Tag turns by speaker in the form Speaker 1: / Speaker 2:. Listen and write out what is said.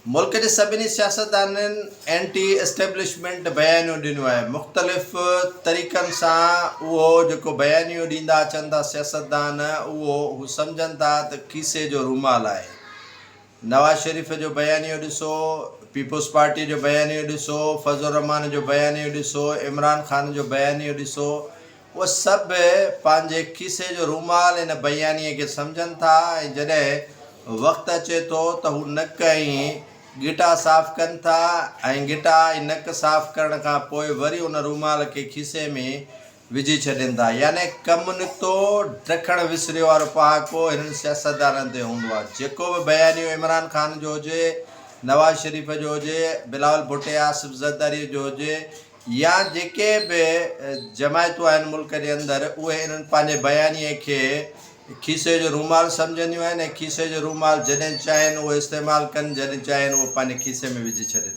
Speaker 1: मुल्क जे सभिनी सियासतदाननि anti establishment बयानियूं ॾिनियूं आहे। मुख़्तलिफ़ तरीक़नि सां उहो जेको बयानियूं ॾींदा अचनि था सियासतदान, उहो हू सम्झनि था त खीसे जो रूमाल आहे। नवाज़ शरीफ़ जो बयानियूं ॾिसो, पीपुल्स पार्टी जो बयानियूं ॾिसो, फज़लुर रहमान जो बयानियूं ॾिसो, इमरान ख़ान जो बयानियूं ॾिसो, उहे सभु पंहिंजे खीसे जो रूमाल इन बयानीअ खे सम्झनि था। ऐं जॾहिं वक़्तु अचे थो त हू नक ऐं गिटा साफ़ कनि था, ऐं गिटा ऐं नक साफ़ करण खां पोइ वरी उन रूमाल खे खीसे में विझी छॾनि था। यानी कमु निकितो ढकणु विसरियो वारो पहाको हिननि सियासतदाननि ते हूंदो आहे। जेको बि बयानियूं इमरान ख़ान जो हुजे, नवाज़ शरीफ़ जो हुजे, बिलावल भुट्टो, आसिफ ज़रदारी जो हुजे, या जेके बि जमायतूं आहिनि मुल्क जे अंदरि, उहे इन्हनि पंहिंजे बयानीअ खे खीसे जो रूमाल सम्झंदियूं आहिनि। ऐं खीसे जो रूमाल जॾहिं चाहिनि उहे इस्तेमालु कनि, जॾहिं चाहिनि उहे पंहिंजे खीसे में विझी छॾनि।